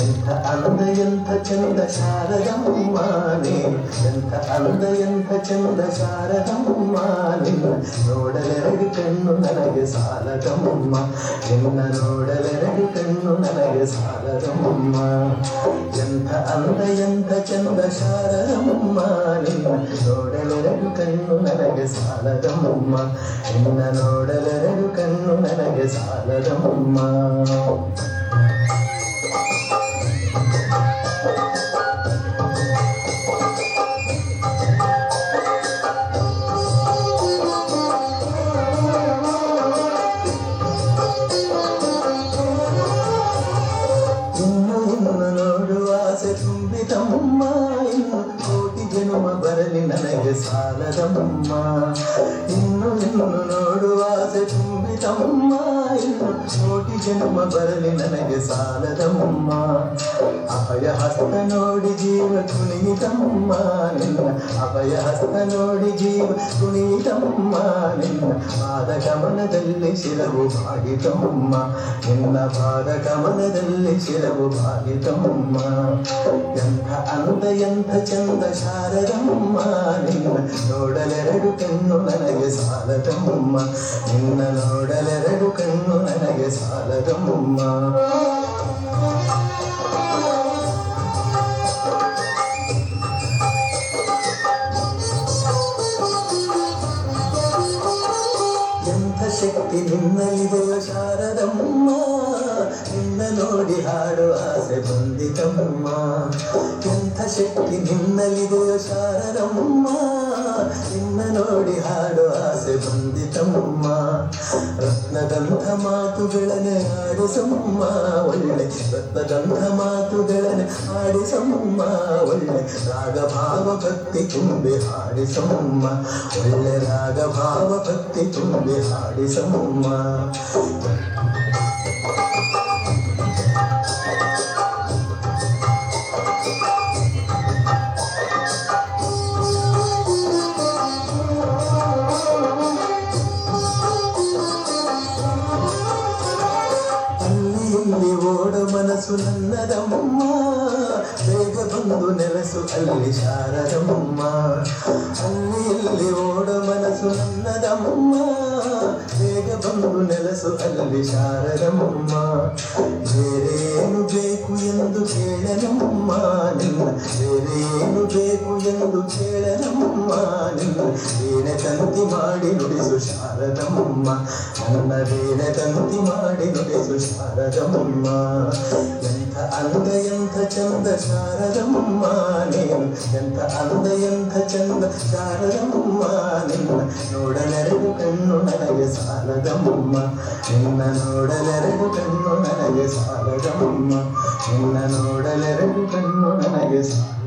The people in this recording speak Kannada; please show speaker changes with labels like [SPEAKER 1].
[SPEAKER 1] ಎಂಥ ಅಂದ ಎಂಥ ಚಂದ ಶಾರದಮ್ಮ ನೀನು, ಎಂಥ ಅಂದ ಎಂಥ ಚಂದ ಶಾರದಮ್ಮ ನಿನ್ನ ನೋಡಲೆರಡು ಕಣ್ಣು ನನಗೆ ಸಾಲದಮ್ಮ, ನಿನ್ನ ನೋಡಲೆರಡು ಕಣ್ಣು ನನಗೆ ಸಾಲದಮ್ಮ. ಎಂಥ ಅಂದ ಎಂಥ ಚಂದ ಶಾರದಮ್ಮ ನಿನ್ನ ನೋಡಲೆರಡು ಕಣ್ಣು ನನಗೆ ಸಾಲದಮ್ಮ, ನಿನ್ನ ನೋಡಲೆರಡು ಕಣ್ಣು ನನಗೆ ಸಾಲದಮ್ಮ. ತುಂಬಿತಮ್ಮ ಇನ್ನು ಕೋಟಿ ಜನ್ಮ ಬರಲಿ ನನಗೆ ಸಾಲದಮ್ಮ, ಇನ್ನು ನೋಡುವ ಆಸೆ ತುಂಬಿತಮ್ಮ ಇನ್ನು ಕೋಟಿ ಜನ್ಮ ಬರಲಿ ನನಗೆ ಸಾಲದಮ್ಮ. ಅಭಯ ಹಸ್ತ ನೋಡಿ ಜೀವ ಕುಣಿತಮ್ಮ ನಿನ್ನ, ಅಭಯ ಹಸ್ತ ನೋಡಿ ಜೀವ ಕುಣಿತಮ್ಮ ನಿನ್ನ ಪಾದ ಕಮಲದಲ್ಲಿ ಶಿರವು ಬಾಗಿತಮ್ಮ, ನಿನ್ನ ಪಾದ ಕಮಲದಲ್ಲಿ ಶಿರವು ಬಾಗಿತಮ್ಮ. ಎಂಥ ಅಂದ ಎಂಥ ಚಂದ ಶಾರದಮ್ಮ ನಿನ್ನ ನೋಡಲೆರಡು ಕಣ್ಣು ನನಗೆ ಸಾಲದಮ್ಮ, ನಿನ್ನ ನೋಡಲೆರಡು ಕಣ್ಣು ನನಗೆ ಸಾಲದಮ್ಮ. ಎಂಥ ಶಕ್ತಿ ನಿನ್ನಲ್ಲಿದೆಯ ಶಾರದಮ್ಮ, ನಿನ್ನ ನೋಡಿ ಹಾಡುವ ಆಸೆ ಬಂದಿತಮ್ಮ. ಎಂಥ ಶಕ್ತಿ ನಿನ್ನಲ್ಲಿದೆಯ ಶಾರದಮ್ಮ, ನಿನ್ನ ನೋಡಿ ಹಾಡುವ ಆಸೆ ಬಂದಿತಮ್ಮ. ರತ್ನದಂಥ ಮಾತುಗಳನ್ನೇ ಆಡಿಸಮ್ಮ ಒಳ್ಳೆ, ರತ್ನದಂಥ ಮಾತುಗಳನ್ನೇ ಆಡಿಸಮ್ಮ ಒಳ್ಳೆ, ರಾಗಭಾವ ಭಕ್ತಿ ತುಂಬಿ ಹಾಡಿಸಮ್ಮ ಒಳ್ಳೆ, ರಾಗಭಾವ ಭಕ್ತಿ ತುಂಬಿ ಹಾಡಿಸಮ್ಮ. ಇಲ್ಲಿ ಓಡ ಮನಸ್ಸು ನನ್ನದಮ್ಮ, ಬೇಗ ಬಂದು ನೆಲೆಸು ಅಲ್ಲಿ ಶಾರದಮ್ಮ. ಅಲ್ಲಿ ಓಡ ಮನಸ್ಸು ನನ್ನದಮ್ಮ, ಬೇಗ ಬಂದು ನೆಲೆಸು ಅಲ್ಲಿ ಶಾರದಮ್ಮ. ಬೇರೇನು ಬೇಕು ಎಂದು ಕೇಳನಮ್ಮ ನಿನ್ನ, ಬೇರೇನು ಬೇಕು ಎಂದು ಕೇಳನಮ್ಮ ನಿನ್ನ ವೀಣೆ ತಂತಿ ಮಾಡಿ ನುಡಿಸು ಶಾರದಮ್ಮ, ನನ್ನ ವೀಣೆ ತಂತಿ ಮಾಡಿ ನುಡಿಸು ಶಾರದಮ್ಮ. ಎಂಥ ಅಂದ ಎಂಥ ಚಂದ ಶಾರದಮ್ಮ ನೀನು, ಎಂಥ ಅಂದ ಎಂಥ ಚಂದ ಶಾರದಮ್ಮ ನಿನ್ನ ನೋಡಲೆರಡು ಕಣ್ಣು ನನಗೆ ಸಾಲದಮ್ಮ, ನಿನ್ನ ನೋಡಲೆರಡು ಕಣ್ಣು ನನಗೆ ಸಾಲದಮ್ಮ, ನಿನ್ನ ನೋಡಲೆರಡು ಕಣ್ಣು ನನಗೆ ಸಾಲ